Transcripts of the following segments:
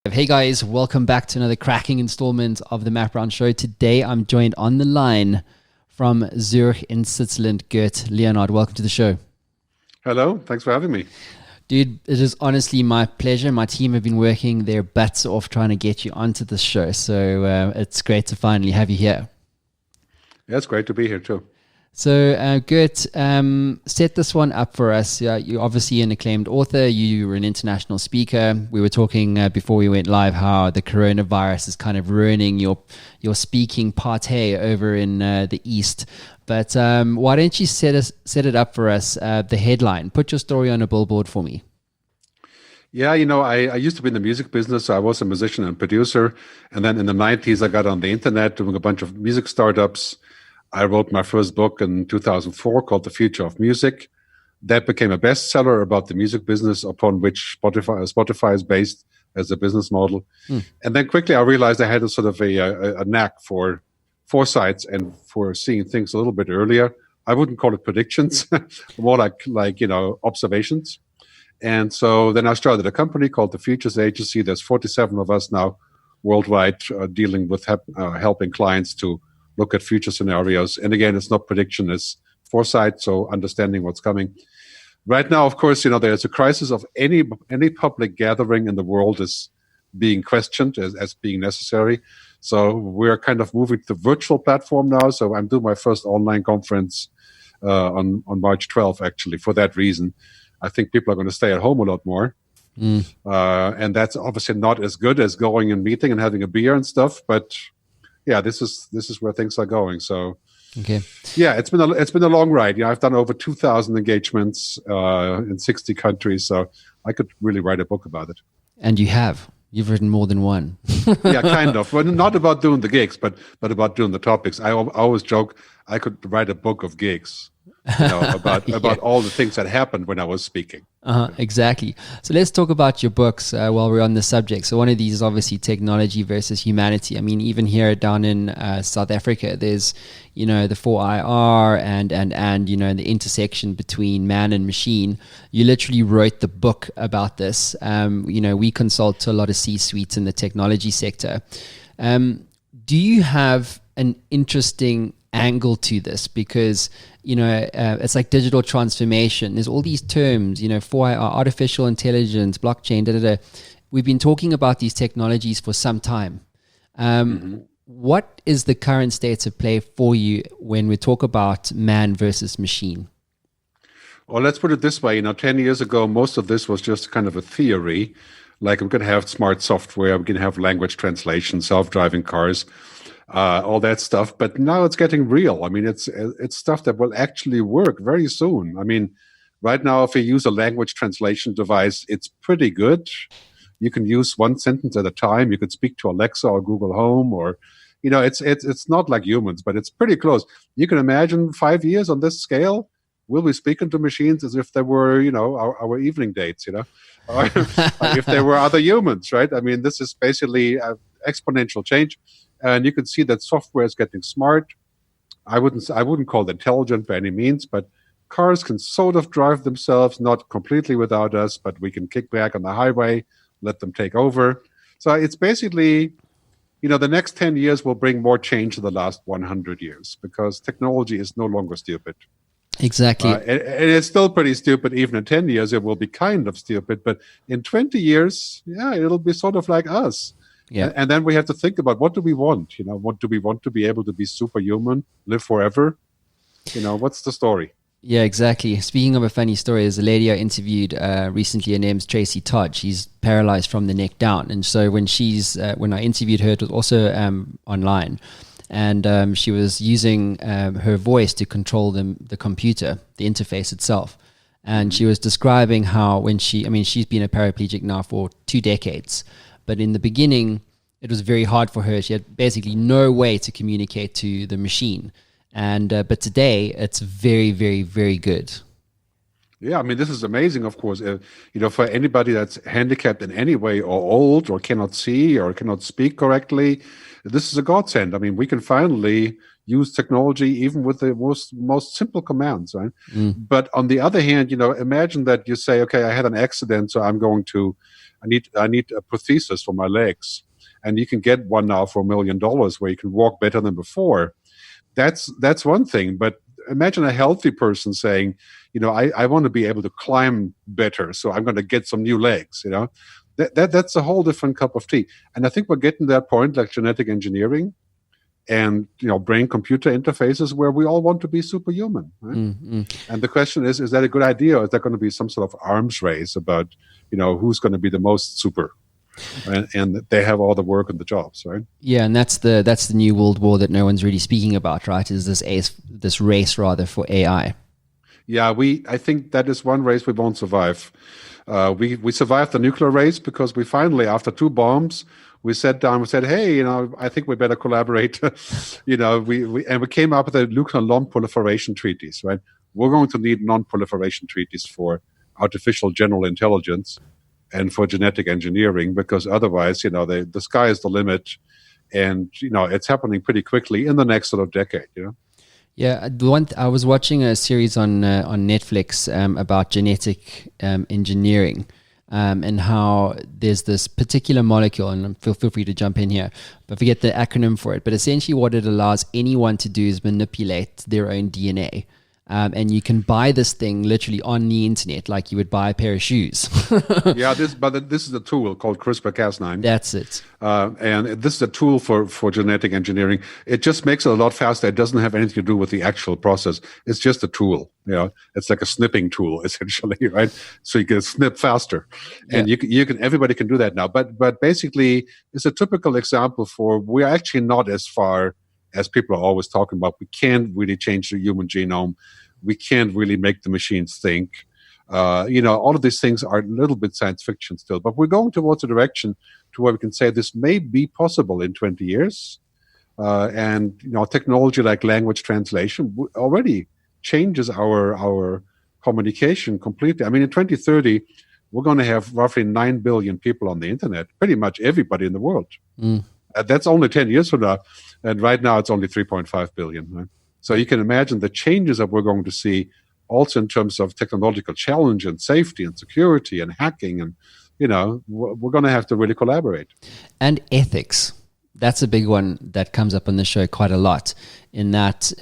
Hey guys, welcome back to another cracking installment of the Map Round Show. Today I'm joined on the line from Zurich in Switzerland, Gerd Leonhard. Welcome to the show. Hello, thanks for having me. Dude, it is honestly my pleasure. My team have been working their butts off trying to get you onto this show, so it's great to finally have you here. Yeah, it's great to be here too. So, Gert, set this one up for us. You're obviously an acclaimed author. You were an international speaker. We were talking before we went live how the coronavirus is kind of ruining your speaking party over in the East. But why don't you set it up for us, the headline. Put your story on a billboard for me. Yeah, I used to be in the music business. So I was a musician and producer. And then in the 90s, I got on the internet doing a bunch of music startups. I wrote my first book in 2004 called The Future of Music. That became a bestseller about the music business upon which Spotify is based as a business model. And then quickly I realized I had a sort of a knack for foresights and for seeing things a little bit earlier. I wouldn't call it predictions, more like observations. And so then I started a company called the Futures Agency. There's 47 of us now worldwide dealing with helping clients to look at future scenarios. And again, it's not prediction, it's foresight, so understanding what's coming. Right now, of course, there's a crisis of any public gathering in the world is being questioned as being necessary. So we're kind of moving to the virtual platform now. So I'm doing my first online conference on March 12th, actually, for that reason. I think people are going to stay at home a lot more. And that's obviously not as good as going and meeting and having a beer and stuff, but yeah, this is where things are going. So, okay, yeah, it's been a long ride. I've done over 2,000 engagements in 60 countries, so I could really write a book about it. And you've written more than one. Yeah, kind of. Well, not about doing the gigs, but about doing the topics. I always joke I could write a book of gigs, about all the things that happened when I was speaking. Exactly. So let's talk about your books while we're on the subject. So one of these is obviously technology versus humanity. I mean, even here down in South Africa, there's, the 4IR and the intersection between man and machine. You literally wrote the book about this. We consult to a lot of C-suites in the technology sector. Do you have an interesting angle to this? Because it's like digital transformation. There's all these terms, 4IR, artificial intelligence, blockchain, We've been talking about these technologies for some time. What is the current state of play for you when we talk about man versus machine? Well, let's put it this way. 10 years ago, most of this was just kind of a theory. Like, we're going to have smart software, we're going to have language translation, self-driving cars, all that stuff. But now it's getting real. I mean, it's stuff that will actually work very soon. I mean, right now, if you use a language translation device, it's pretty good. You can use one sentence at a time. You could speak to Alexa or Google Home, or, it's not like humans, but it's pretty close. You can imagine 5 years on this scale, we'll be speaking to machines as if they were, our evening dates, or if they were other humans, right? I mean, this is basically exponential change. And you can see that software is getting smart. I wouldn't call it intelligent by any means, but cars can sort of drive themselves, not completely without us, but we can kick back on the highway, let them take over. So it's basically, the next 10 years will bring more change to the last 100 years because technology is no longer stupid. Exactly. And it's still pretty stupid. Even in 10 years, it will be kind of stupid. But in 20 years, yeah, it'll be sort of like us. Yeah. And then we have to think about, what do we want? What do we want to be able to be superhuman, live forever? What's the story? Yeah, exactly. Speaking of a funny story, there's a lady I interviewed recently. Her name's Tracy Todd. She's paralyzed from the neck down. And so when I interviewed her, it was also online. And she was using her voice to control the computer, the interface itself. And she was describing how she's been a paraplegic now for 2 decades. But in the beginning, it was very hard for her. She had basically no way to communicate to the machine. And but today, it's very, very, very good. Yeah, I mean, this is amazing, of course. For anybody that's handicapped in any way or old or cannot see or cannot speak correctly, this is a godsend. I mean, we can finally use technology even with the most simple commands, right? But on the other hand, imagine that you say, okay, I had an accident, so I need a prosthesis for my legs, and you can get one now for $1 million where you can walk better than before. That's one thing. But imagine a healthy person saying, I want to be able to climb better, so I'm going to get some new legs. That's a whole different cup of tea. And I think we're getting to that point, like genetic engineering and brain-computer interfaces, where we all want to be superhuman. Right? And the question is that a good idea, or is there going to be some sort of arms race about who's going to be the most super? And they have all the work and the jobs, right? Yeah, and that's the new world war that no one's really speaking about, right? Is this race rather for AI? Yeah, I think that is one race we won't survive. We survived the nuclear race because we finally, after 2 bombs, we sat down. We said, "Hey, I think we better collaborate." we came up with the nuclear non-proliferation treaties. Right? We're going to need non-proliferation treaties for artificial general intelligence and for genetic engineering, because otherwise, the sky is the limit, and it's happening pretty quickly in the next sort of decade. Yeah, I was watching a series on Netflix about genetic engineering, and how there's this particular molecule, and feel free to jump in here, but forget the acronym for it. But essentially, what it allows anyone to do is manipulate their own DNA. And you can buy this thing literally on the internet, like you would buy a pair of shoes. Yeah, this is a tool called CRISPR-Cas9. That's it. And this is a tool for genetic engineering. It just makes it a lot faster. It doesn't have anything to do with the actual process. It's just a tool. It's like a snipping tool, essentially, right? So you can snip faster, and everybody can do that now. But basically, it's a typical example for we're actually not as far as people are always talking about. We can't really change the human genome. We can't really make the machines think. All of these things are a little bit science fiction still, but we're going towards a direction to where we can say this may be possible in 20 years. And technology like language translation already changes our communication completely. I mean, in 2030, we're going to have roughly 9 billion people on the internet, pretty much everybody in the world. That's only 10 years from now. And right now, it's only 3.5 billion. Right? So you can imagine the changes that we're going to see also in terms of technological challenge and safety and security and hacking. And, we're going to have to really collaborate. And ethics. That's a big one that comes up on the show quite a lot, in that,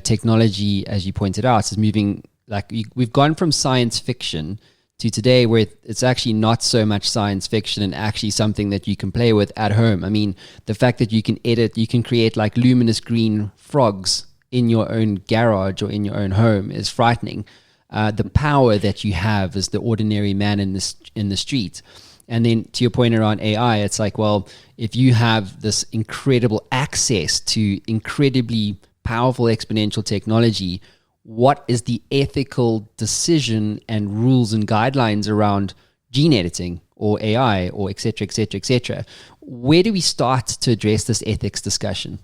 technology, as you pointed out, is moving, like we've gone from science fiction to today where it's actually not so much science fiction and actually something that you can play with at home. I mean, the fact that you can create like luminous green frogs in your own garage or in your own home is frightening. The power that you have as the ordinary man in the street. And then to your point around AI, it's like, well, if you have this incredible access to incredibly powerful exponential technology, what is the ethical decision and rules and guidelines around gene editing or AI or et cetera, et cetera, et cetera? Where do we start to address this ethics discussion?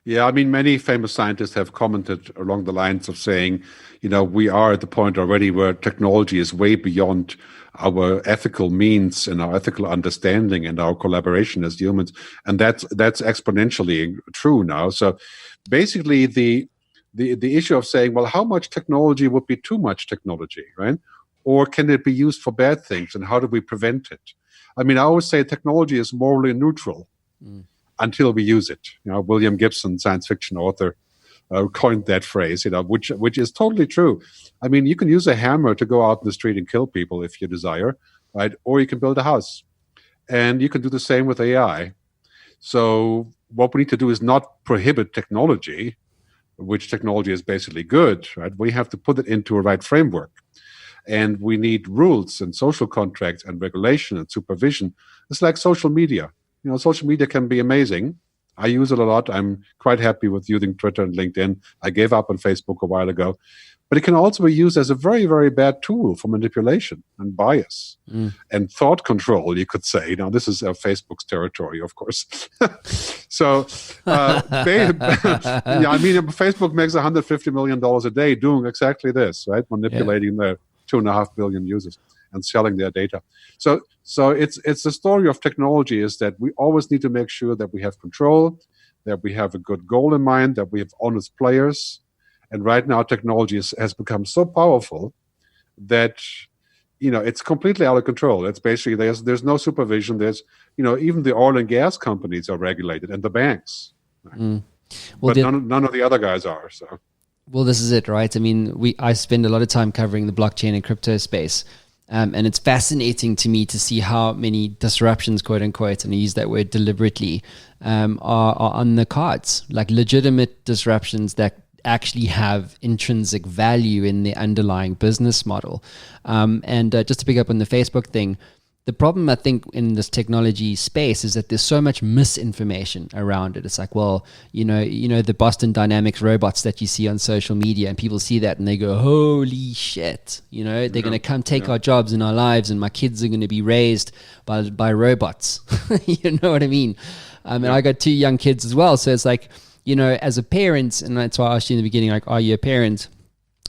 Yeah, I mean, many famous scientists have commented along the lines of saying, we are at the point already where technology is way beyond our ethical means and our ethical understanding and our collaboration as humans. And that's exponentially true now. So basically, the issue of saying, well, how much technology would be too much technology, right? Or can it be used for bad things, and how do we prevent it? I mean, I always say technology is morally neutral until we use it. William Gibson, science fiction author, coined that phrase, which is totally true. I mean, you can use a hammer to go out in the street and kill people if you desire, right? Or you can build a house. And you can do the same with AI. So what we need to do is not prohibit technology, which technology is basically good, right? We have to put it into a right framework. And we need rules and social contracts and regulation and supervision. It's like social media. Social media can be amazing. I use it a lot. I'm quite happy with using Twitter and LinkedIn. I gave up on Facebook a while ago. But it can also be used as a very, very bad tool for manipulation and bias and thought control, you could say. This is Facebook's territory, of course. So, Facebook makes $150 million a day doing exactly this, right? Manipulating their 2.5 billion users and selling their data. So it's the story of technology is that we always need to make sure that we have control, that we have a good goal in mind, that we have honest players. And right now, technology has become so powerful that it's completely out of control. It's basically there's no supervision. There's even the oil and gas companies are regulated and the banks, Well, but none of the other guys are. So. Well, this is it, right? I mean, I spend a lot of time covering the blockchain and crypto space. And it's fascinating to me to see how many disruptions, quote unquote, and I use that word deliberately, are on the cards, like legitimate disruptions that actually have intrinsic value in the underlying business model. And just to pick up on the Facebook thing, the problem I think in this technology space is that there's so much misinformation around it. It's like, well, the Boston Dynamics robots that you see on social media, and people see that and they go, holy shit, they're going to come take our jobs and our lives, and my kids are going to be raised by robots. You know what I mean? And I got 2 young kids as well. So it's like, as a parent, and that's why I asked you in the beginning, like, are you a parent?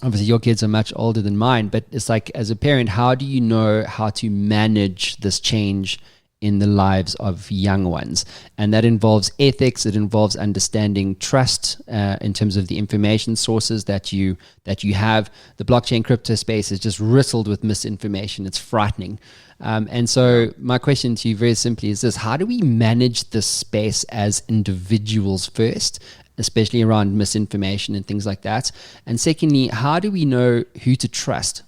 Obviously, your kids are much older than mine, but it's like, as a parent, how do you know how to manage this change in the lives of young ones? And that involves ethics. It involves understanding trust in terms of the information sources that you have. The blockchain crypto space is just riddled with misinformation. It's frightening. And so my question to you very simply is this: how do we manage this space as individuals first, especially around misinformation and things like that? And secondly, how do we know who to trust?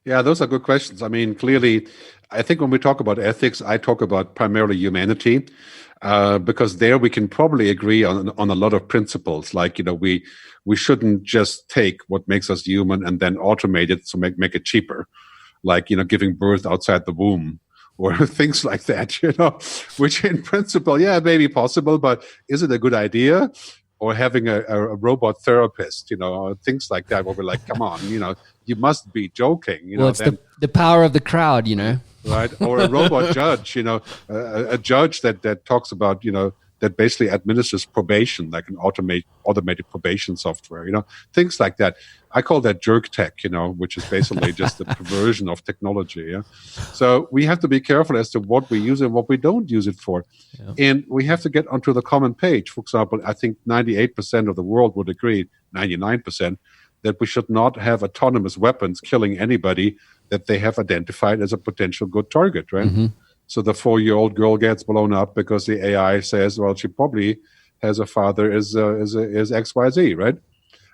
Yeah, those are good questions. I mean, clearly, I think when we talk about ethics, I talk about primarily humanity, because there we can probably agree on a lot of principles. Like, we shouldn't just take what makes us human and then automate it to make it cheaper, like, giving birth outside the womb, or things like that, which in principle, yeah, may be possible, but is it a good idea? Or having a robot therapist, things like that, where we're like, come on, you must be joking. Well, it's the power of the crowd, Right? Or a robot judge, a judge that talks about, that basically administers probation, like an automated probation software, things like that. I call that jerk tech, which is basically just the perversion of technology. Yeah. So we have to be careful as to what we use and what we don't use it for. Yeah. And we have to get onto the common page. For example, I think 98% of the world would agree, 99%, that we should not have autonomous weapons killing anybody that they have identified as a potential good target, right? Mm-hmm. So the 4-year-old girl gets blown up because the AI says, well, she probably has a father is XYZ, right?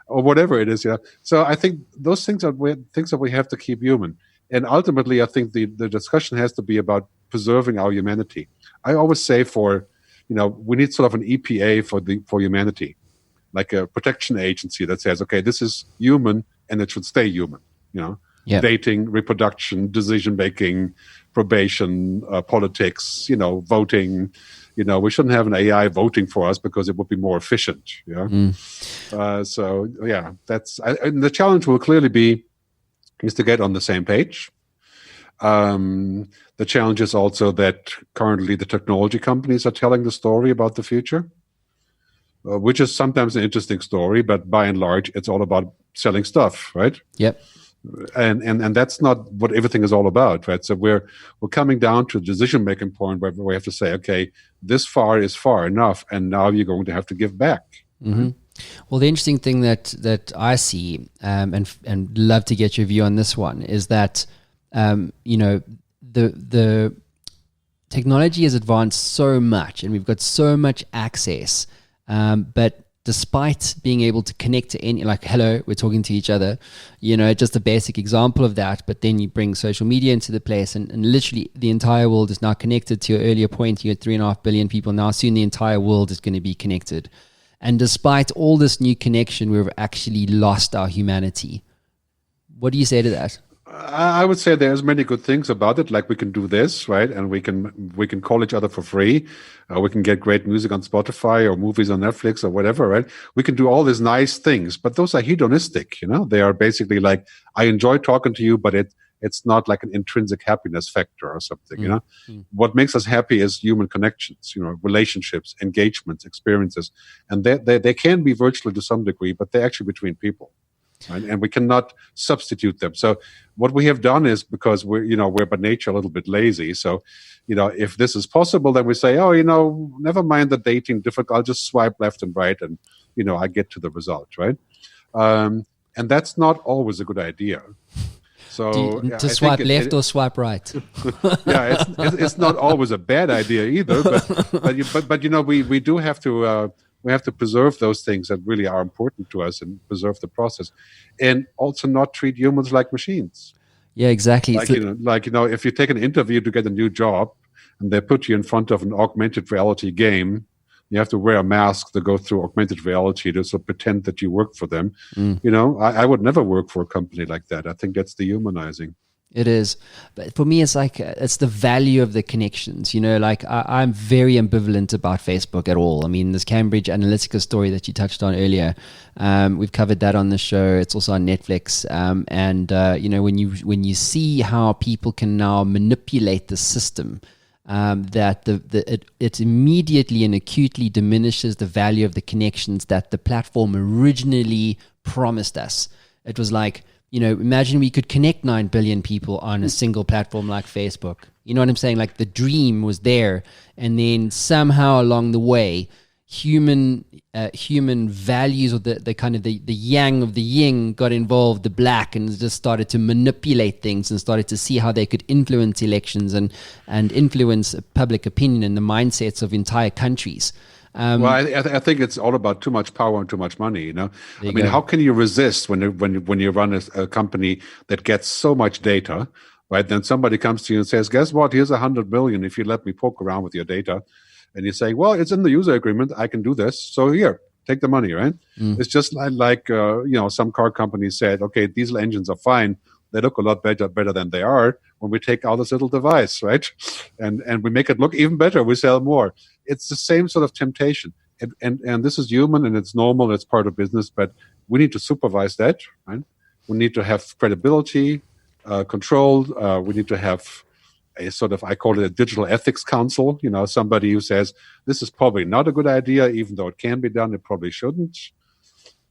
Or whatever it is. Yeah. So I think those things are things that we have to keep human. And ultimately, I think the discussion has to be about preserving our humanity. I always say we need sort of an EPA for humanity, like a protection agency that says, okay, this is human and it should stay human, Yep. Dating, reproduction, decision-making, probation, politics, voting. We shouldn't have an AI voting for us because it would be more efficient. Yeah. So, yeah, and the challenge will clearly be is to get on the same page. The challenge is also that currently the technology companies are telling the story about the future, which is sometimes an interesting story, but by and large, it's all about selling stuff, right? Yep. And that's not what everything is all about, right? So we're coming down to a decision-making point where we have to say, okay, this far is far enough, and now you're going to have to give back. Mm-hmm. Well, the interesting thing that I see, and love to get your view on this one, is that the technology has advanced so much, and we've got so much access, but despite being able to connect to any, like, hello, we're talking to each other, just a basic example of that. But then you bring social media into the place, and literally the entire world is now connected. To your earlier point, you had 3.5 billion people. Now soon the entire world is going to be connected. And despite all this new connection, we've actually lost our humanity. What do you say to that? I would say there's many good things about it. Like, we can do this, right? And we can call each other for free. We can get great music on Spotify or movies on Netflix or whatever, right? We can do all these nice things, but those are hedonistic. They are basically like, I enjoy talking to you, but it's not like an intrinsic happiness factor or something. Mm-hmm. What makes us happy is human connections, relationships, engagements, experiences, and they can be virtual to some degree, but they're actually between people. right? And we cannot substitute them. So what we have done is, because we're by nature a little bit lazy. So, if this is possible, then we say, oh, never mind the dating difficult. I'll just swipe left and right, and I get to the result, right? And that's not always a good idea. So to swipe left or swipe right? Yeah, it's not always a bad idea either. But we do have to preserve those things that really are important to us and preserve the process, and also not treat humans like machines. Yeah, exactly. If you take an interview to get a new job, and they put you in front of an augmented reality game, you have to wear a mask to go through augmented reality to sort of pretend that you work for them. I would never work for a company like that. I think that's dehumanizing. It is. But for me, it's like, it's the value of the connections. I'm very ambivalent about Facebook at all. I mean, this Cambridge Analytica story that you touched on earlier, we've covered that on the show. It's also on Netflix. When you see how people can now manipulate the system, that it immediately and acutely diminishes the value of the connections that the platform originally promised us. It was like, imagine we could connect 9 billion people on a single platform like Facebook. You know what I'm saying? Like, the dream was there, and then somehow along the way, human values, or the kind of the yang of the yin got involved, the black, and just started to manipulate things and started to see how they could influence elections and influence public opinion and the mindsets of entire countries. I think it's all about too much power and too much money. How can you resist when you run a company that gets so much data, right? Then somebody comes to you and says, "Guess what? Here's 100 billion if you let me poke around with your data." And you say, "Well, it's in the user agreement. I can do this. So here, take the money," right? It's just like some car companies said, "Okay, diesel engines are fine. They look a lot better than they are when we take out this little device, right? And we make it look even better. We sell more." It's the same sort of temptation. And this is human, and it's normal. It's part of business. But we need to supervise that, right? We need to have credibility, control. We need to have a sort of, I call it a digital ethics council, somebody who says, this is probably not a good idea, even though it can be done, it probably shouldn't.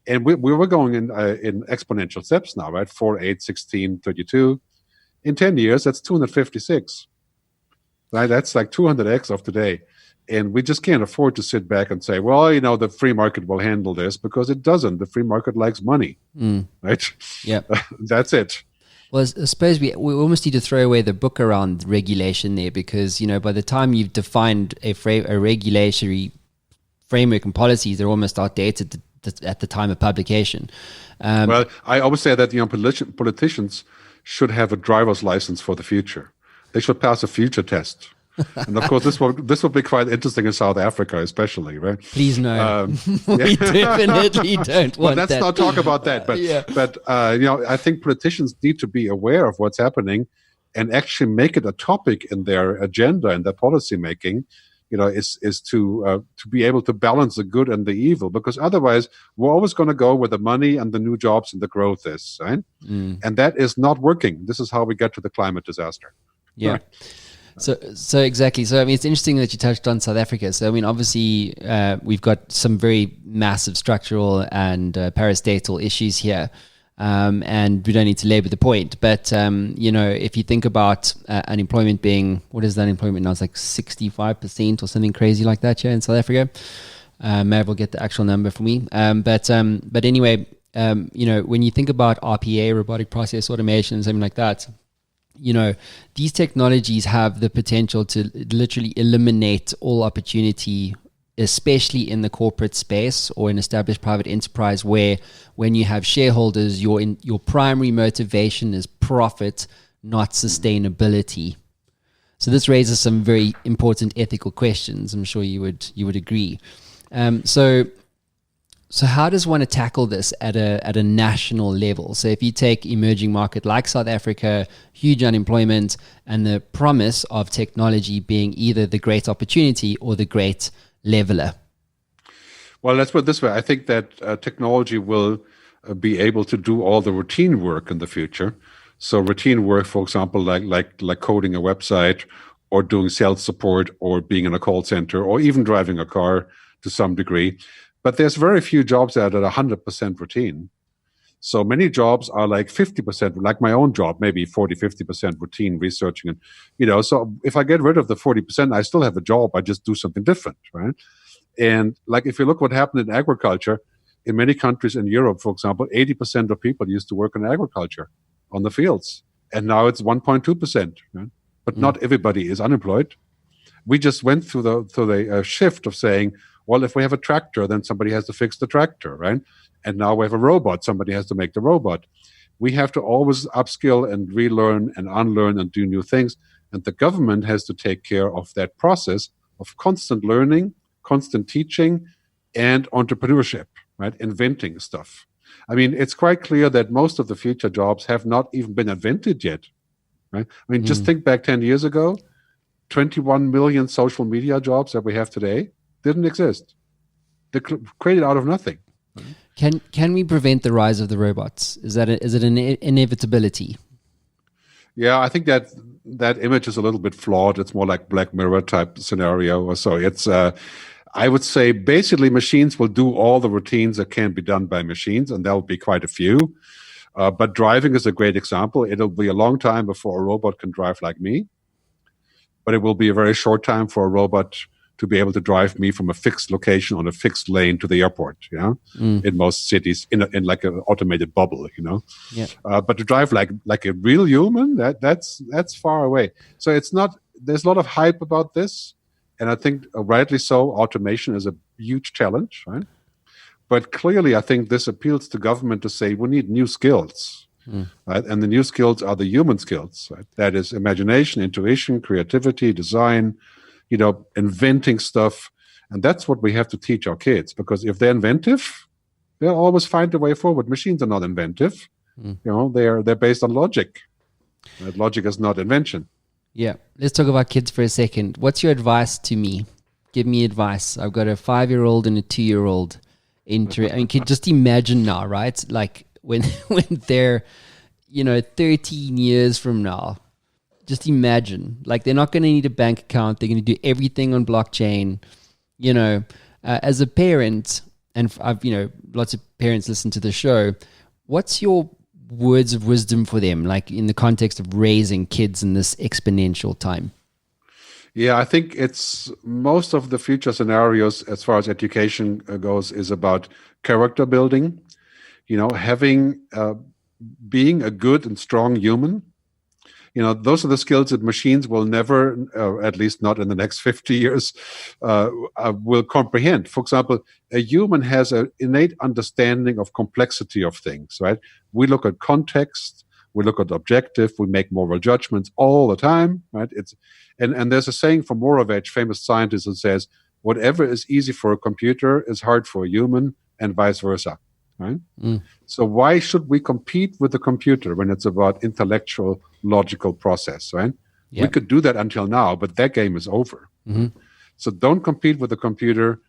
And we were going in exponential steps now, right? 4, 8, 16, 32. In 10 years, that's 256, right? That's like 200x of today. And we just can't afford to sit back and say, well, the free market will handle this, because it doesn't. The free market likes money, right? Yeah. That's it. Well, I suppose we almost need to throw away the book around regulation there, because, by the time you've defined a regulatory framework and policies, they're almost outdated at the time of publication. Well, I always say that politicians should have a driver's license for the future. They should pass a future test. And of course, this will be quite interesting in South Africa, especially, right? Please no, we definitely don't want let's that. not talk about that. But I think politicians need to be aware of what's happening, and actually make it a topic in their agenda and their policy making. Is to be able to balance the good and the evil, because otherwise we're always going to go where the money and the new jobs and the growth is, right? And that is not working. This is how we get to the climate disaster. Yeah. Right. So exactly. So, it's interesting that you touched on South Africa. So, obviously, we've got some very massive structural and parastatal issues here, and we don't need to labor the point. But, if you think about unemployment being, what is the unemployment now? It's like 65% or something crazy like that here in South Africa. Mav will get the actual number for me. But anyway, when you think about RPA, robotic process automation, and something like that, these technologies have the potential to literally eliminate all opportunity, especially in the corporate space or in established private enterprise, where when you have shareholders, your primary motivation is profit, not sustainability. So this raises some very important ethical questions. I'm sure you would agree. So how does one tackle this at a national level? So if you take emerging market like South Africa, huge unemployment, and the promise of technology being either the great opportunity or the great leveler. Well, let's put it this way. I think that technology will be able to do all the routine work in the future. So routine work, for example, like coding a website, or doing sales support, or being in a call center, or even driving a car to some degree. But there's very few jobs that are 100% routine. So many jobs are like 50%, like my own job, maybe 40, 50% routine researching. And, so if I get rid of the 40%, I still have a job. I just do something different, right? And like, if you look what happened in agriculture, in many countries in Europe, for example, 80% of people used to work in agriculture on the fields. And now it's 1.2%, right? But not everybody is unemployed. We just went through the shift of saying, well, if we have a tractor, then somebody has to fix the tractor, right? And now we have a robot. Somebody has to make the robot. We have to always upskill and relearn and unlearn and do new things. And the government has to take care of that process of constant learning, constant teaching, and entrepreneurship, right? Inventing stuff. I mean, it's quite clear that most of the future jobs have not even been invented yet, right? I mean, just think back 10 years ago, 21 million social media jobs that we have today didn't exist. They're created out of nothing. Can we prevent the rise of the robots? Is it an inevitability? Yeah, I think that image is a little bit flawed. It's more like Black Mirror type scenario or so. It's I would say basically machines will do all the routines that can be done by machines, and there'll be quite a few. But driving is a great example. It'll be a long time before a robot can drive like me, but it will be a very short time for a robot to be able to drive me from a fixed location on a fixed lane to the airport, in most cities, in like an automated bubble, Yeah. But to drive like a real human, that's far away. So there's a lot of hype about this. And I think rightly so, automation is a huge challenge, right? But clearly, I think this appeals to government to say we need new skills, right? And the new skills are the human skills, right? That is imagination, intuition, creativity, design, inventing stuff. And that's what we have to teach our kids, because if they're inventive, they'll always find a way forward. Machines are not inventive. They're based on logic. Right? Logic is not invention. Yeah. Let's talk about kids for a second. What's your advice to me? Give me advice. I've got a 5-year-old and a 2-year-old. I mean, just imagine now, right? Like when they're, 13 years from now, just imagine, like they're not going to need a bank account. They're going to do everything on blockchain. As a parent, and I've, lots of parents listen to the show. What's your words of wisdom for them, like in the context of raising kids in this exponential time? Yeah, I think it's most of the future scenarios as far as education goes is about character building, having, being a good and strong human. Those are the skills that machines will never, at least not in the next 50 years, will comprehend. For example, a human has an innate understanding of complexity of things, right? We look at context, we look at objective, we make moral judgments all the time, right? And there's a saying from Moravec, famous scientist, that says, whatever is easy for a computer is hard for a human, and vice versa, right? So why should we compete with the computer when it's about intellectual, logical process, right? Yep. We could do that until now, but that game is over. So don't compete with the computer.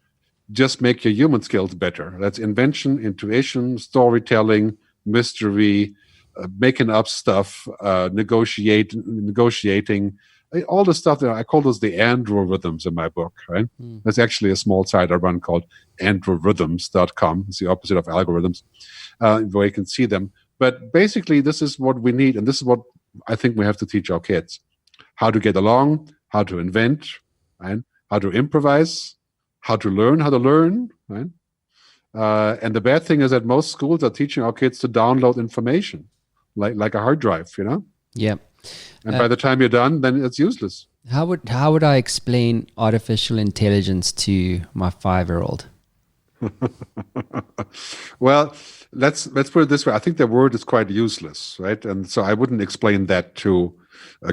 Just make your human skills better. That's invention, intuition, storytelling, mystery, making up stuff, negotiating, all the stuff that I call those the andro rhythms in my book, right? There's actually a small site I run called androrhythms.com. It's the opposite of algorithms, where you can see them. But basically, this is what we need, and this is what I think we have to teach our kids: how to get along, how to invent, right? How to improvise, how to learn, right? And the bad thing is that most schools are teaching our kids to download information, like a hard drive, Yeah. And by the time you're done, then it's useless. How would I explain artificial intelligence to my 5-year-old? Well, let's put it this way. I think the word is quite useless, right? And so I wouldn't explain that to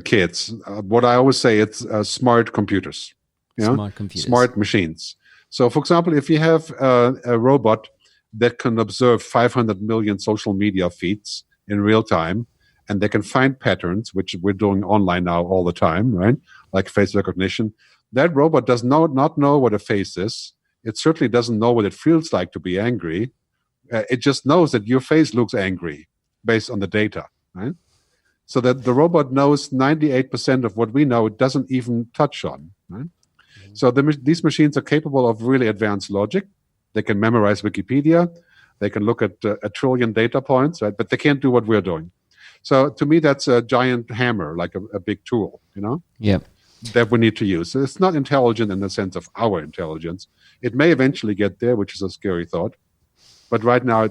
kids. What I always say, it's smart computers. Smart machines. So, for example, if you have a robot that can observe 500 million social media feeds in real time, and they can find patterns, which we're doing online now all the time, right? Like face recognition. That robot does not know what a face is. It certainly doesn't know what it feels like to be angry. It just knows that your face looks angry based on the data, right? So that the robot knows 98% of what we know it doesn't even touch on, right? So these machines are capable of really advanced logic. They can memorize Wikipedia. They can look at a trillion data points, right? But they can't do what we're doing. So to me, that's a giant hammer, like a big tool, Yeah. that we need to use. So it's not intelligent in the sense of our intelligence. It may eventually get there, which is a scary thought. But right now,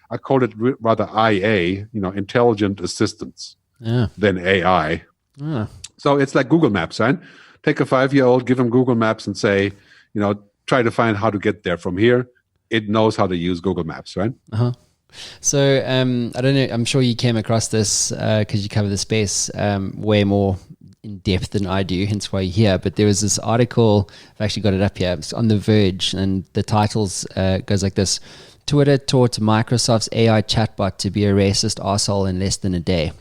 I call it rather IA, intelligent assistance, than AI. Yeah. So it's like Google Maps, right? Take a 5-year-old, give him Google Maps and say, try to find how to get there from here. It knows how to use Google Maps, right? Uh-huh. So I don't know, I'm sure you came across this because you cover the space way more in depth than I do, hence why you're here. But there was this article, I've actually got it up here, it's on The Verge, and the titles goes like this: Twitter taught Microsoft's AI chatbot to be a racist arsehole in less than a day.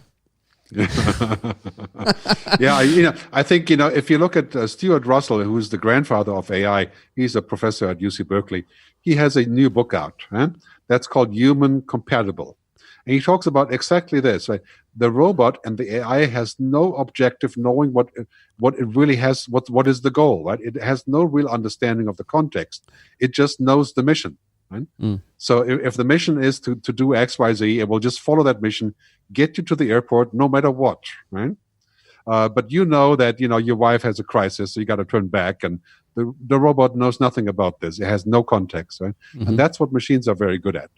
Yeah, I think, if you look at Stuart Russell, who's the grandfather of AI, he's a professor at UC Berkeley. He has a new book out, that's called Human Compatible. And he talks about exactly this, right? The robot and the AI has no objective knowing what it really has, what is the goal, right? It has no real understanding of the context. It just knows the mission, right? So if the mission is to do X, Y, Z, it will just follow that mission, get you to the airport no matter what, right? But that, your wife has a crisis, so you got to turn back, and the robot knows nothing about this. It has no context, right? Mm-hmm. And that's what machines are very good at.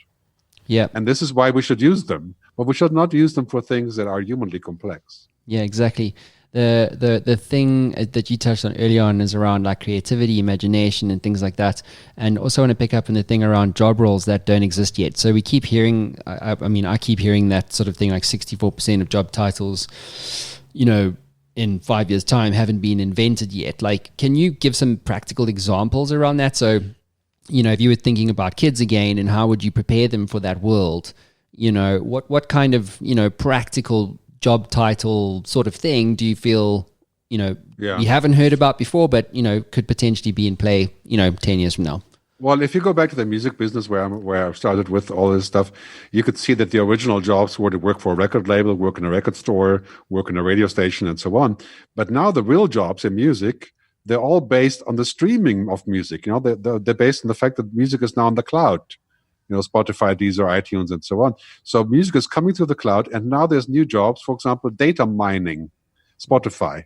Yeah. And this is why we should use them, but we should not use them for things that are humanly complex. Yeah, exactly. The thing that you touched on earlier on is around like creativity, imagination, and things like that. And also want to pick up on the thing around job roles that don't exist yet. So we keep hearing, I keep hearing that sort of thing, like 64% of job titles, in 5 years' time haven't been invented yet. Like, can you give some practical examples around that? So, if you were thinking about kids again, and how would you prepare them for that world? What kind of, practical job title sort of thing do you feel, you haven't heard about before, but, could potentially be in play, 10 years from now? Well, if you go back to the music business where I started with all this stuff, you could see that the original jobs were to work for a record label, work in a record store, work in a radio station, and so on. But now the real jobs in music, they're all based on the streaming of music. They're based on the fact that music is now on the cloud. Spotify, Deezer, iTunes, and so on. So music is coming through the cloud, and now there's new jobs. For example, data mining, Spotify,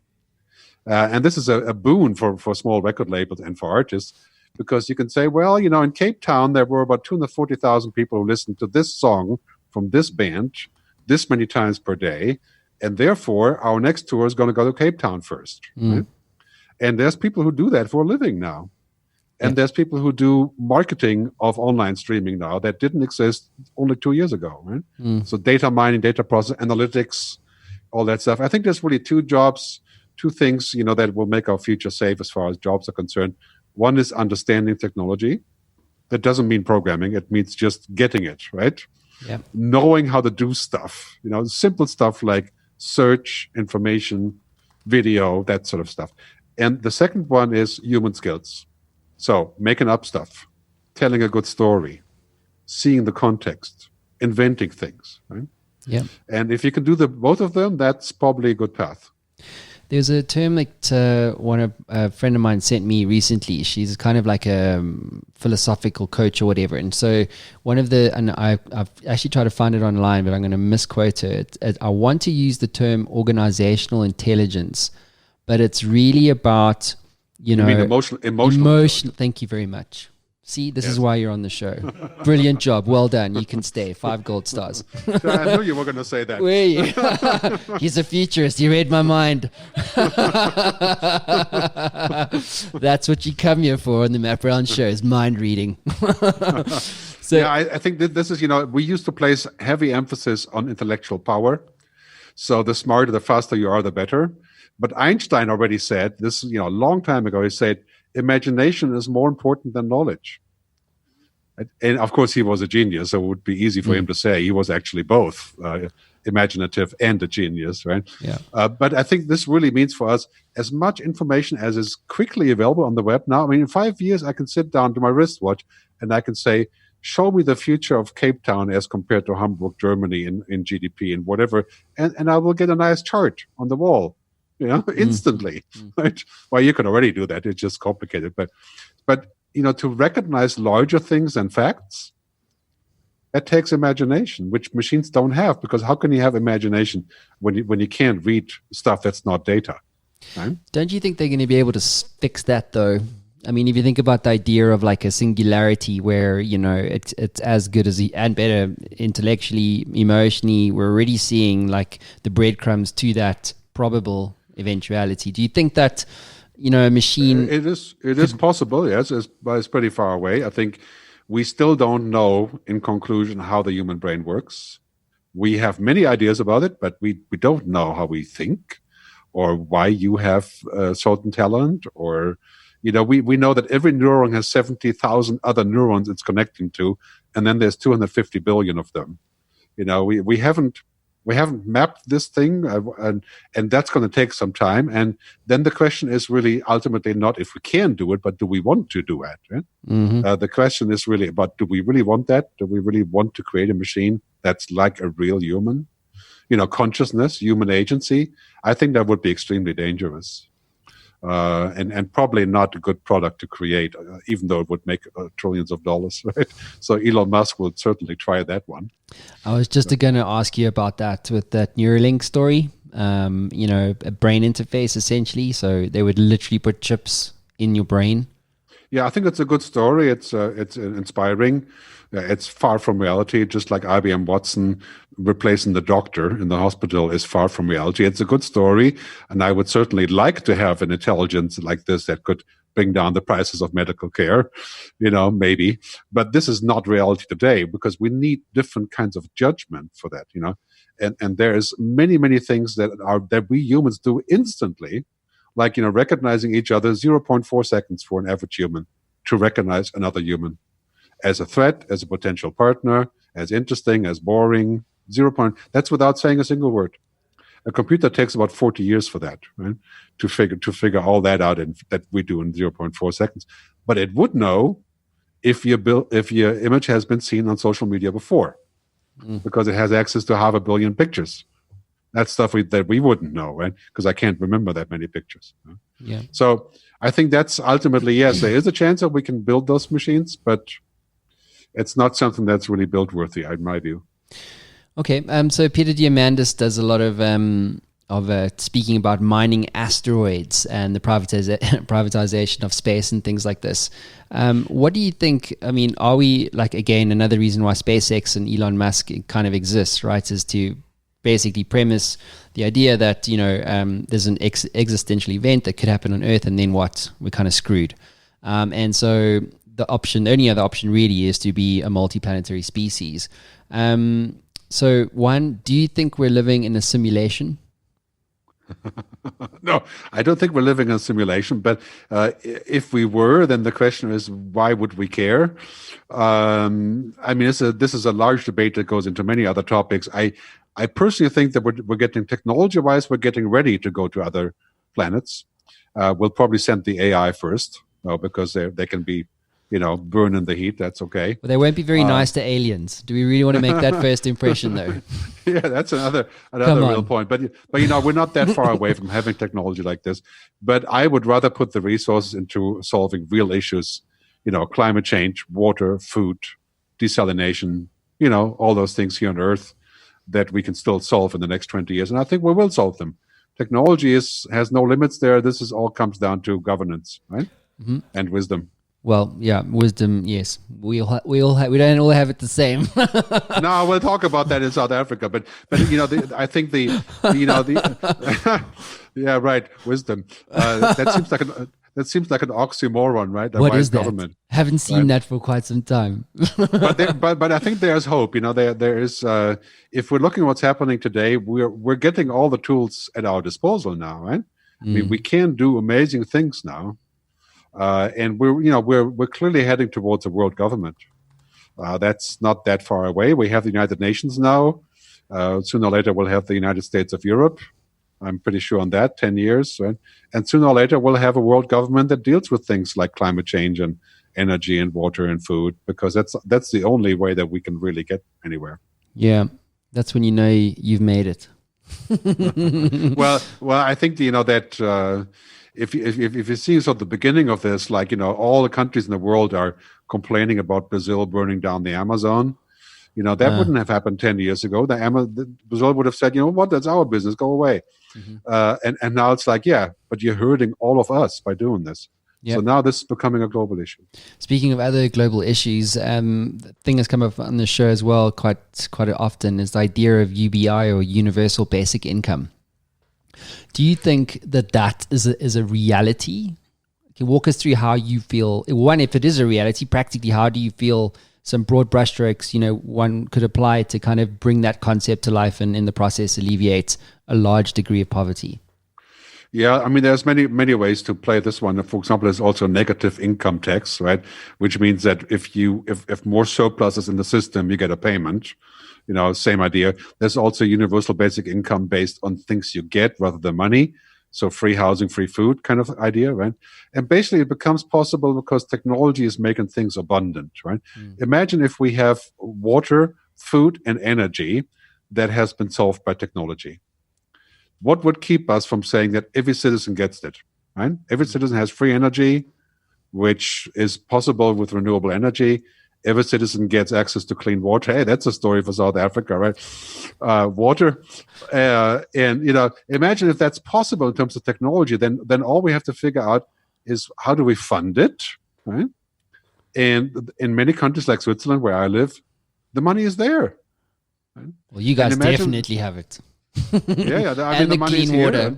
and this is a boon for small record labels and for artists. Because you can say, well, in Cape Town, there were about 240,000 people who listened to this song from this band this many times per day. And therefore, our next tour is going to go to Cape Town first. Right? And there's people who do that for a living now. And there's people who do marketing of online streaming now that didn't exist only 2 years ago. Right? So data mining, data processing, analytics, all that stuff. I think there's really two things, that will make our future safe as far as jobs are concerned. One is understanding technology. That doesn't mean programming. It means just getting it, right? Yeah. Knowing how to do stuff, simple stuff like search, information, video, that sort of stuff. And the second one is human skills. So making up stuff, telling a good story, seeing the context, inventing things, right? Yeah. And if you can do both of them, that's probably a good path. There's a term that a friend of mine sent me recently. She's kind of like a philosophical coach or whatever. And so I've actually tried to find it online, but I'm going to misquote her. I want to use the term organizational intelligence, but it's really about, You mean emotional. Thank you very much. See, this is why you're on the show. Brilliant job. Well done. You can stay. 5 gold stars. I knew you were going to say that. Were you? He's a futurist. He read my mind. That's what you come here for on the Matt Brown Show, is mind reading. I think that this is, we used to place heavy emphasis on intellectual power. So the smarter, the faster you are, the better. But Einstein already said this, a long time ago. He said, imagination is more important than knowledge. And of course, he was a genius, so it would be easy for him to say he was actually both imaginative and a genius, right? Yeah. But I think this really means for us as much information as is quickly available on the web now. I mean, in 5 years, I can sit down to my wristwatch and I can say, show me the future of Cape Town as compared to Hamburg, Germany in GDP and whatever. And I will get a nice chart on the wall. Instantly, right? Well, you can already do that. It's just complicated. But to recognize larger things and facts, That takes imagination, which machines don't have, because how can you have imagination when you can't read stuff that's not data? Right? Don't you think they're going to be able to fix that though? I mean, if you think about the idea of like a singularity where, it's as good as and better intellectually, emotionally, we're already seeing like the breadcrumbs to that probable eventuality. Do you think that, a machine... It is possible, yes, but it's pretty far away. I think we still don't know, in conclusion, how the human brain works. We have many ideas about it, but we don't know how we think or why you have certain talent, or... we know that every neuron has 70,000 other neurons it's connecting to, and then there's 250 billion of them. We haven't mapped this thing, and that's going to take some time. And then the question is really ultimately not if we can do it, but do we want to do it? Right? Mm-hmm. The question is really about, do we really want that? Do we really want to create a machine that's like a real human? Consciousness, human agency. I think that would be extremely dangerous. And probably not a good product to create, even though it would make trillions of dollars, right? So Elon Musk would certainly try that one. I was just going to ask you about that with that Neuralink story, a brain interface essentially. So they would literally put chips in your brain. Yeah, I think it's a good story. It's inspiring. It's far from reality, just like IBM Watson replacing the doctor in the hospital is far from reality. It's a good story, and I would certainly like to have an intelligence like this that could bring down the prices of medical care, maybe. But this is not reality today, because we need different kinds of judgment for that, And there's many, many things that we humans do instantly, like, recognizing each other 0.4 seconds for an average human to recognize another human as a threat, as a potential partner, as interesting, as boring. That's without saying a single word. A computer takes about 40 years for that, right? To figure all that out, and that we do in 0.4 seconds. But it would know if your image has been seen on social media before, because it has access to 500 million pictures. That's stuff that we wouldn't know, right? Because I can't remember that many pictures. Right? Yeah. So I think that's ultimately, yes, there is a chance that we can build those machines, but it's not something that's really build worthy, in my view. Okay. So Peter Diamandis does a lot of speaking about mining asteroids and the privatization of space and things like this. What do you think? I mean, are we, like, again, another reason why SpaceX and Elon Musk kind of exists, right? Is to basically premise the idea that, there's an existential event that could happen on Earth, and then what? We're kind of screwed. And so the only other option really is to be a multiplanetary species. So one, do you think we're living in a simulation? No, I don't think we're living in a simulation, but if we were, then the question is, why would we care? I mean, this is a large debate that goes into many other topics. I personally think that we're getting, technology-wise, we're getting ready to go to other planets. We'll probably send the AI first, because they can be, burn in the heat. That's okay. Well, they won't be very nice to aliens. Do we really want to make that first impression, though? Yeah, that's another real point. But we're not that far away from having technology like this. But I would rather put the resources into solving real issues, climate change, water, food, desalination, all those things here on Earth that we can still solve in the next 20 years. And I think we will solve them. Technology has no limits there. This is all comes down to governance, right? Mm-hmm. And wisdom. Well, yeah, wisdom. Yes, we don't all have it the same. No, we'll talk about that in South Africa. But I think yeah, right, wisdom. That seems like an oxymoron, right? What is that? Government, haven't seen that for quite some time. but I think there's hope. There is. If we're looking at what's happening today, we're getting all the tools at our disposal now, right? I mean, we can do amazing things now. And we're clearly heading towards a world government. That's not that far away. We have the United Nations now. Sooner or later, we'll have the United States of Europe. I'm pretty sure on that, 10 years. Right? And sooner or later, we'll have a world government that deals with things like climate change and energy and water and food, because that's the only way that we can really get anywhere. Yeah, that's when you've made it. well, I think that if you see sort of the beginning of this, like all the countries in the world are complaining about Brazil burning down the Amazon. That wouldn't have happened 10 years ago. Brazil would have said, you know what, that's our business, go away. And now it's like, yeah, but you're hurting all of us by doing this. Yep. So now this is becoming a global issue. Speaking of other global issues, the thing that's come up on the show as well quite often is the idea of UBI, or universal basic income. Do you think that is a reality? Can you walk us through how you feel? One, if it is a reality, practically, how do you feel? Some broad brushstrokes, one could apply to kind of bring that concept to life and in the process alleviate a large degree of poverty. Yeah, I mean, there's many ways to play this one. For example, there's also negative income tax, right? Which means that if more surplus is in the system, you get a payment. Same idea. There's also universal basic income based on things you get rather than money. So free housing, free food kind of idea, right? And basically it becomes possible because technology is making things abundant, right? Imagine if we have water, food, and energy that has been solved by technology. What would keep us from saying that every citizen gets it, right? Every citizen has free energy, which is possible with renewable energy. Every citizen gets access to clean water. Hey, that's a story for South Africa, right? Water. And, imagine if that's possible in terms of technology, then all we have to figure out is how do we fund it, right? And in many countries like Switzerland, where I live, the money is there. Right? Well, you guys definitely have it. Yeah. I mean, the money is water.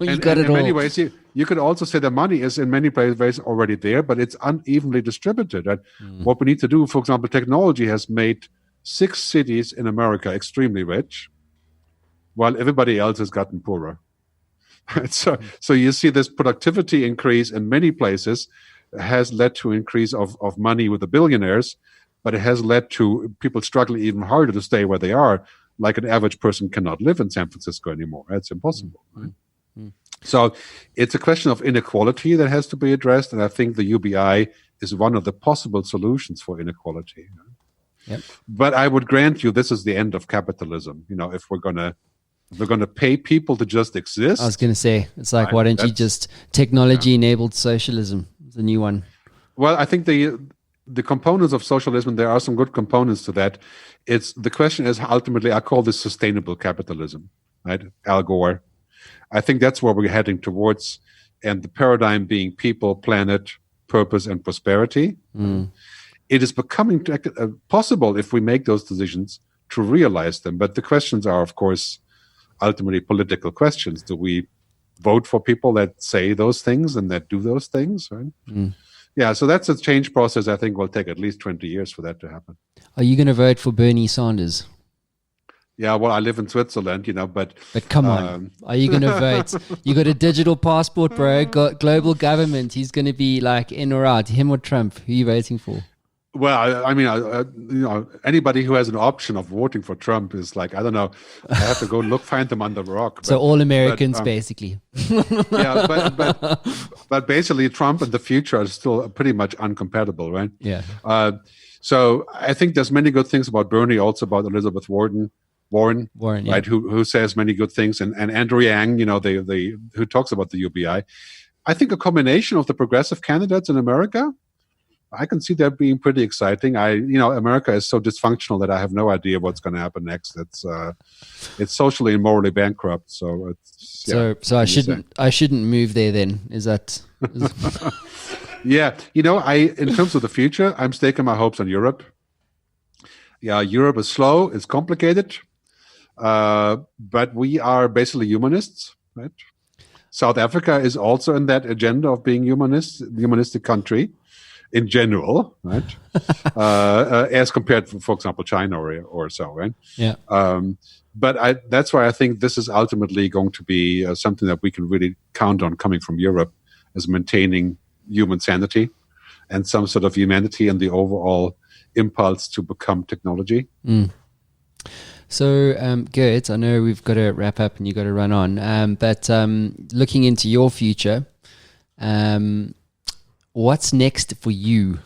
Here. In many ways, you could also say the money is in many ways already there, but it's unevenly distributed. Right? What we need to do, for example, technology has made 6 cities in America extremely rich, while everybody else has gotten poorer. So you see this productivity increase in many places has led to increase of money with the billionaires, but it has led to people struggling even harder to stay where they are. Like an average person cannot live in San Francisco anymore. It's impossible. Right? So it's a question of inequality that has to be addressed. And I think the UBI is one of the possible solutions for inequality. Yep. But I would grant you this is the end of capitalism. If we're going to pay people to just exist. I was going to say, it's like, why don't you just technology-enabled socialism? The new one. Well, I think the components of socialism, there are some good components to that. The question is ultimately, I call this sustainable capitalism, right? Al Gore. I think that's where we're heading towards, and the paradigm being people, planet, purpose, and prosperity. It is becoming possible if we make those decisions to realize them. But the questions are, of course, ultimately political questions. Do we vote for people that say those things and that do those things, right? Yeah, so that's a change process. I think will take at least 20 years for that to happen. Are you going to vote for Bernie Sanders? Yeah, well, I live in Switzerland, but come on, are you going to vote? You got a digital passport, bro. Got global government. He's going to be like in or out, him or Trump. Who are you voting for? Well, I mean, anybody who has an option of voting for Trump is like, I don't know, I have to go find them under the rock. So all Americans, basically. Yeah, but basically, Trump and the future are still pretty much incompatible, right? Yeah. So I think there's many good things about Bernie, also about Elizabeth Warren, yeah. Right? Who says many good things, and Andrew Yang, who talks about the UBI. I think a combination of the progressive candidates in America, I can see that being pretty exciting. America is so dysfunctional that I have no idea what's going to happen next. It's socially and morally bankrupt. So I shouldn't move there then. Is that? Yeah, in terms of the future, I'm staking my hopes on Europe. Yeah, Europe is slow, it's complicated, but we are basically humanists, right? South Africa is also in that agenda of being humanistic country. In general, right? As compared to, for example, China or so, right? Yeah. But that's why I think this is ultimately going to be something that we can really count on coming from Europe as maintaining human sanity and some sort of humanity and the overall impulse to become technology. So, Gerd, I know we've got to wrap up and you've got to run on, but looking into your future, what's next for you?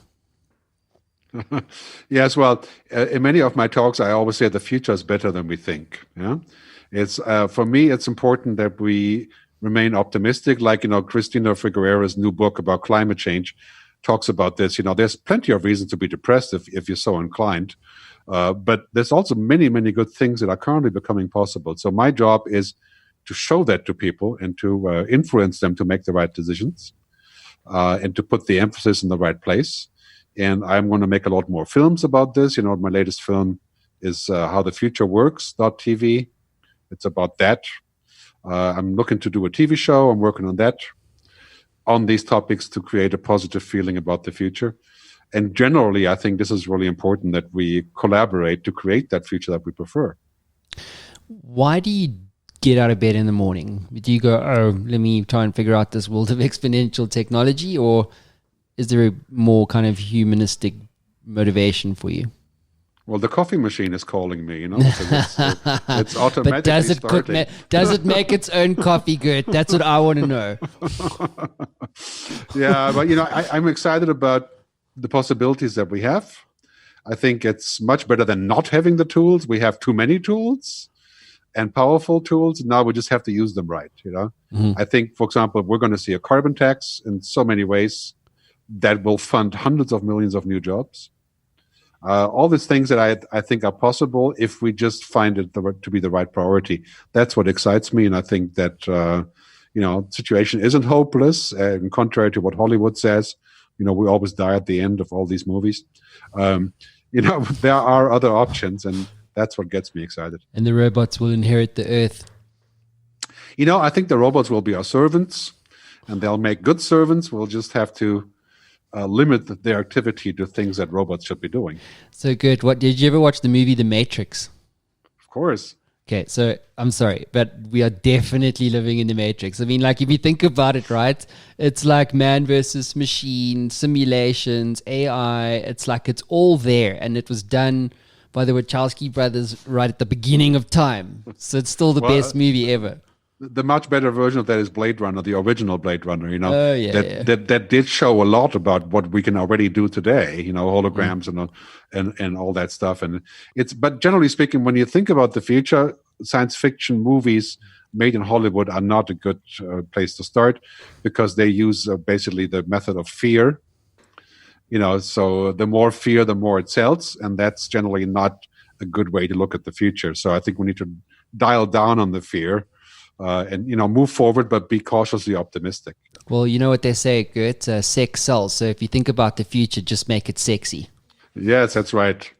Yes, well, in many of my talks, I always say the future is better than we think. Yeah, it's for me, it's important that we remain optimistic. Like Cristina Figueroa's new book about climate change talks about this. There's plenty of reasons to be depressed if you're so inclined. But there's also many, many good things that are currently becoming possible. So my job is to show that to people and to influence them to make the right decisions and to put the emphasis in the right place. And I'm going to make a lot more films about this. My latest film is How the Future Works.tv. It's about that. I'm looking to do a TV show. I'm working on that, on these topics, to create a positive feeling about the future. And generally, I think this is really important that we collaborate to create that future that we prefer. Why do you get out of bed in the morning? Do you go, let me try and figure out this world of exponential technology? Or is there a more kind of humanistic motivation for you? Well, the coffee machine is calling me, so it's automatically but does it starting. Does it make its own coffee, Gerd? That's what I want to know. Yeah, but I'm excited about the possibilities that we have. I think it's much better than not having the tools. We have too many tools and powerful tools. Now we just have to use them right. Mm-hmm. I think, for example, we're going to see a carbon tax in so many ways that will fund hundreds of millions of new jobs. All these things that I think are possible if we just find it to be the right priority. That's what excites me, and I think that situation isn't hopeless. Contrary to what Hollywood says, we always die at the end of all these movies. There are other options, and that's what gets me excited. And the robots will inherit the earth. I think the robots will be our servants, and they'll make good servants. We'll just have to limit their activity to things that robots should be doing. So good. What did you ever watch the movie The Matrix? Of course. Okay, so I'm sorry, but we are definitely living in the Matrix. I mean, like, if you think about it, right, it's like man versus machine, simulations, AI. It's like it's all there, and it was done by the Wachowski brothers right at the beginning of time. So it's still the best movie ever. The much better version of that is Blade Runner, the original Blade Runner. Oh, yeah, that did show a lot about what we can already do today. Holograms and all that stuff. And but generally speaking, when you think about the future, science fiction movies made in Hollywood are not a good place to start, because they use basically the method of fear. So the more fear, the more it sells, and that's generally not a good way to look at the future. So I think we need to dial down on the fear. And move forward, but be cautiously optimistic. Well, you know what they say, Gert, sex sells. So if you think about the future, just make it sexy. Yes, that's right.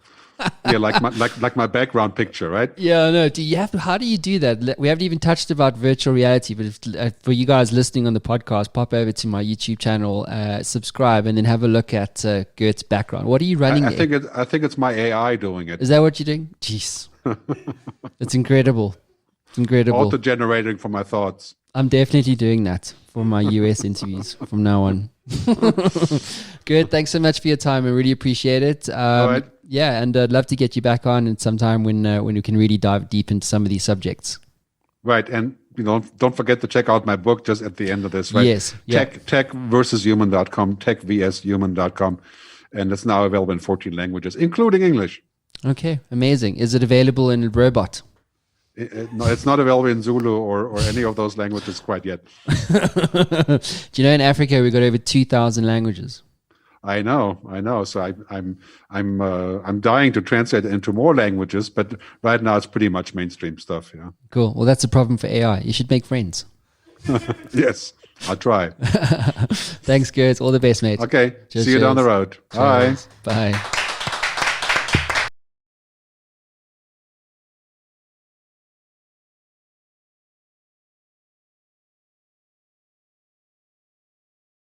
Yeah, like my background picture, right? Yeah, no. How do you do that? We haven't even touched about virtual reality, but for you guys listening on the podcast, pop over to my YouTube channel, subscribe, and then have a look at Gert's background. What are you running? I think it's my AI doing it. Is that what you're doing? Jeez, it's incredible. Incredible. Auto-generating for my thoughts. I'm definitely doing that for my US interviews from now on. Good. Thanks so much for your time. I really appreciate it. All right. Yeah, and I'd love to get you back on at some time when we can really dive deep into some of these subjects. Right. And don't forget to check out my book just at the end of this, right? Yes. Tech-versus-human.com, tech-vs-human.com. And it's now available in 14 languages, including English. Okay, amazing. Is it available in robot? No, it's not available in Zulu or any of those languages quite yet. Do you know in Africa we got over 2,000 languages? I know. So I'm dying to translate it into more languages, but right now it's pretty much mainstream stuff. Yeah. Cool. Well, that's a problem for AI. You should make friends. Yes, I'll try. Thanks, Gerd. All the best, mate. Okay. Cheers, See you down the road. Bye. Bye.